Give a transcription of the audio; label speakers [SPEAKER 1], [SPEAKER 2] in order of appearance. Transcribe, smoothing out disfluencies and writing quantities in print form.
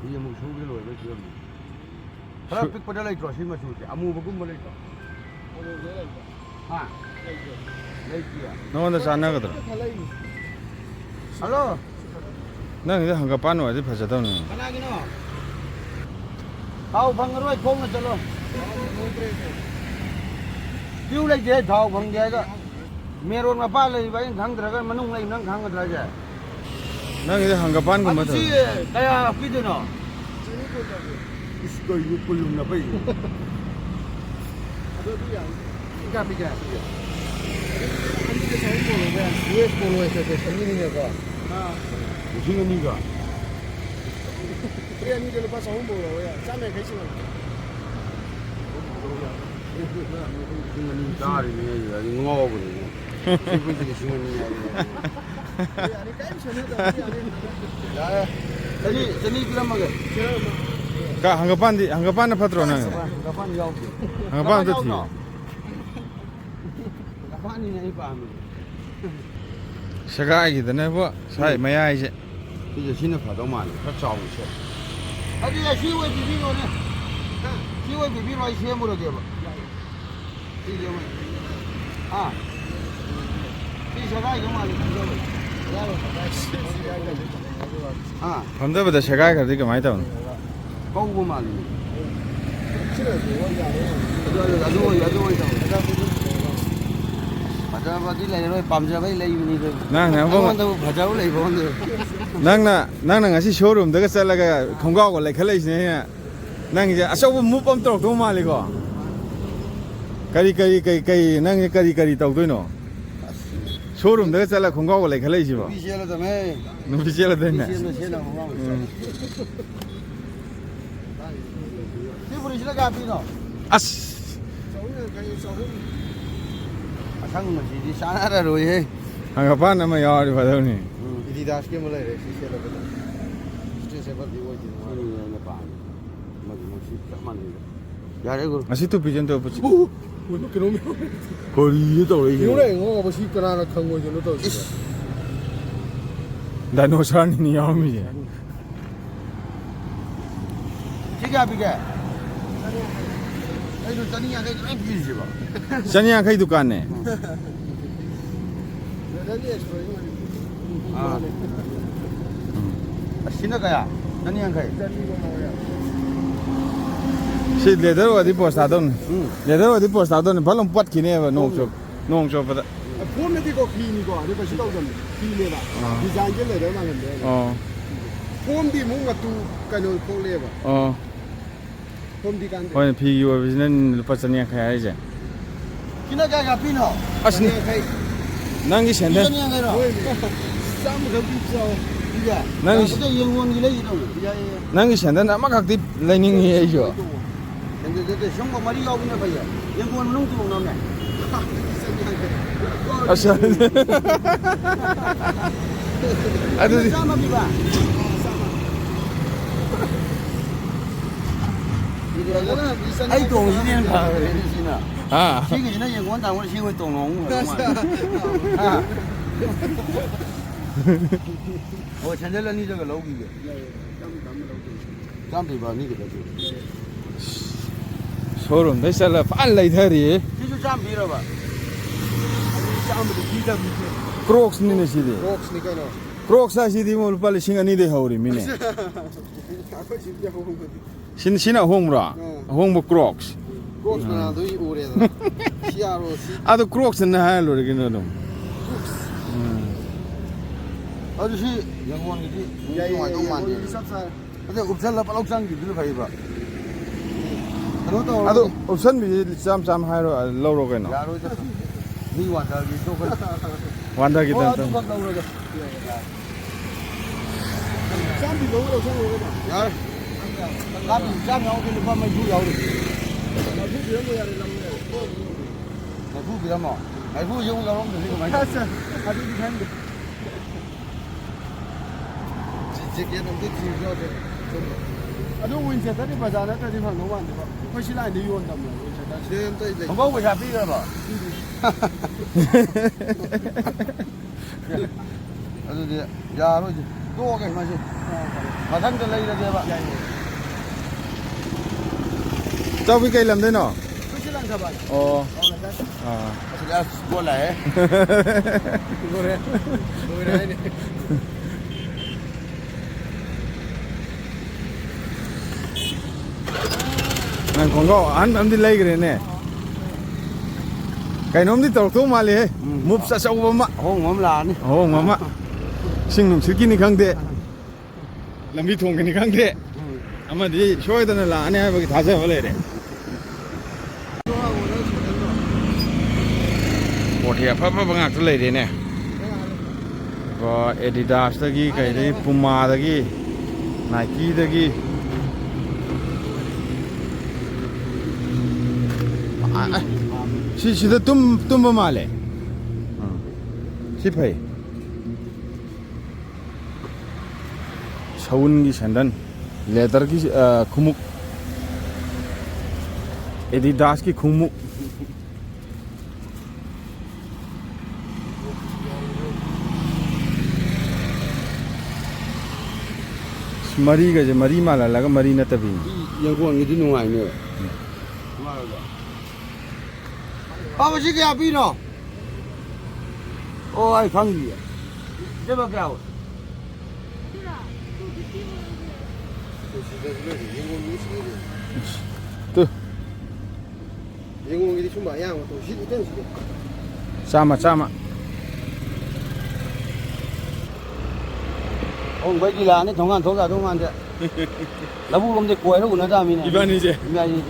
[SPEAKER 1] 이 뭐 수비 로에 지금. 하나 픽 받아 라이트 신마 수비. 아무 버금 벌 라이트. 아. 라이트야.
[SPEAKER 2] 너한테 잔나거든.
[SPEAKER 1] 할로.
[SPEAKER 2] 나 이제 한가 빠는 와지 파자다는.
[SPEAKER 1] 하나기노. 아우 방으로 공을 쩔어. Kêu lại thế thảo bằng thế cơ, mẹ rồi mà ba lời vậy thằng thằng cái mà nung này nung thằng cái thằng gì,
[SPEAKER 2] 나 이제 한가 빠는 거
[SPEAKER 1] anh
[SPEAKER 2] 맞아.
[SPEAKER 1] chị cái à phi thế nào, cái gì cũng dùng là bây, cái phi cái, anh chị cái sao polo vậy, US polo ấy cái cái gì này cơ, cái gì này cơ, cái anh chị cái sao polo vậy, cha mẹ cái gì này. 신문이 딸이 네 ngô rồi 신문 되게 신문이 아니 깜짝이야 야 저니 그럼 먹어
[SPEAKER 2] 가 한가 빠는 파트로 나.
[SPEAKER 1] 가판 야오
[SPEAKER 2] 한가 빠는 더 티.
[SPEAKER 1] 가판이 이 밤에
[SPEAKER 2] 샤가이기드네 뭐 사이 마야 이제.
[SPEAKER 1] 이제 신의 파도 많이 더 자고 있어 어디야 시월 비비로네 시월 비비로 이 시험으로 돼 봐. 이게 뭐 아. 이 제가 이거 말이 아.
[SPEAKER 2] 밤새부터 샤가이 가지고 많이 다운.
[SPEAKER 1] 거고 말이. 맞아 맞지 레로 밤자바이 레이비니.
[SPEAKER 2] 나 그냥 뭐
[SPEAKER 1] 바자고 레이보는데.
[SPEAKER 2] 나는 같이 쇼룸다가 살라가 공가하고 레클레이시네. 난 이제 아셔보 무범 또 말이고. 까리 난 까리 떠도이노. 쇼룸다가 살라 공가하고 레클레이시 봐.
[SPEAKER 1] 비시엘라 때문에.
[SPEAKER 2] 비시엘라 됐네.
[SPEAKER 1] 비시엘라 뭐. 시부리 실가 비노.
[SPEAKER 2] 아스.
[SPEAKER 1] 상은 gì sáng rồi he.
[SPEAKER 2] 한가 빠는 뭐 야리 받아오니.
[SPEAKER 1] Adidas के मलाई रे सिसेला बता स्ट्रेसेबल दी वो दी ने पा मग मुसी तमान यारे को
[SPEAKER 2] 아시 또 비전도 없지.
[SPEAKER 1] 뭐 그놈이 거리 또 이게 요래 이거 뭐 시끄러나 강고 저로 또
[SPEAKER 2] 다이노사니 야미지.
[SPEAKER 1] 지가 비게 아이도 전이야 내 좀 비지 봐
[SPEAKER 2] शनिया कई दुकान है
[SPEAKER 1] 신나가야 전이야 가야
[SPEAKER 2] 시 레더 어디 포스트 하던 레더 어디 포스트 하던 발롱 뻗 기네 농쇼 받아
[SPEAKER 1] 폼이 거 기니고 내가 시도전 기네라 디자인 게 레더 나는데 폼디 뭔가 또 까노 콜레바 폼디 간데
[SPEAKER 2] 어 피기와 비즈는 루파 शनिया खाया है जे
[SPEAKER 1] 신나가야 비노
[SPEAKER 2] 아신 난기 셴데 난 난기 셴데 아마 각디 라이닝 해죠
[SPEAKER 1] 근데 형과 말이 나오네 봐요 연구원 농도 못 나오네
[SPEAKER 2] 아시 아들
[SPEAKER 1] 싸마 비바 ai tuồng gì nên là gì nào
[SPEAKER 2] 아
[SPEAKER 1] khi cái nóยังquan trọng là khi người tuồng nóng rồi ôi chân lên đi cho cái lâu gì vậy trăm thì vào đi cái gì
[SPEAKER 2] 쇼룸 내 살라 빨리 더리
[SPEAKER 1] chứ chú trăm đi rồi bà trăm thì đi ra
[SPEAKER 2] 크록스 니네 시디
[SPEAKER 1] box này cái nào
[SPEAKER 2] 크록스 시디 뭐 빨리 시간이 돼 하우리 미네 신나 홍무라 홍무 크록스
[SPEAKER 1] box nào tôi u rồi siaro
[SPEAKER 2] 아도 크록스는 하일로 이렇게 넣어
[SPEAKER 1] 아저씨 연구원이지 영화 좀 많이 근데 옵션 라 옥상 기들 봐봐 그것도
[SPEAKER 2] 아도 옵션 비 쌈쌈 하이로 로로 거노
[SPEAKER 1] 야로 저 니 완다기 또 그
[SPEAKER 2] 완다기 단
[SPEAKER 1] 쌈비 너무 옥상 야 쌈 나오기 뭐 많이 주 야로 나 부비는 거 야래 남네 나 부비라 뭐 아이 부 용 야로 되는 거 많이 했어 아주 괜찮은데 지게는 그 지저데 아주 원체들이 바자나 까지 한 너무 안 돼. 훨씬 안 돼요 온다면. 지금 또 이제 먹고 잡히가 봐. 아주 야로 이제 도어게 마시. 마당들 레이라게바.
[SPEAKER 2] 저기 cây làm thế nào
[SPEAKER 1] 수시랑 잡아.
[SPEAKER 2] 어 아
[SPEAKER 1] 제가 몰라해. 뭐래? 뭐래?
[SPEAKER 2] 난 건가 안 딜레이 그래네 cái nôm đi tàu thu mà liền múp sa sâu bấm ạ
[SPEAKER 1] Hông ngóm là đi.
[SPEAKER 2] ồ mà ạ sinh nụ sirki ni khang de làm đi thùng cái ni khang de ama đi shoy tane là anh em cái tháo ra vậy đấy bộ thiệp pháp pháp bằng ngạc lấy đấy nè có Adidas tagi cái đấy Puma tagi Nike tagi 시시도 tumba 말해 시파이 서운기 샌단 레더기 쿠묵 에디다스기 쿠묵 머리가 이제 머리 말라가 머리 나타비
[SPEAKER 1] 영광이 디 농아이네. 아버지 게 앞이노. 어이 강기. 저밖에 아우.
[SPEAKER 2] 또
[SPEAKER 1] 영광이 좀 마야 또 시도 된 시도.
[SPEAKER 2] sama
[SPEAKER 1] ông bây giờ là nó thằng ăn thấu cả thằng ăn đấy. Là bu lông để quay nó cũng nó ra mình này.
[SPEAKER 2] 이반이제
[SPEAKER 1] 이반이.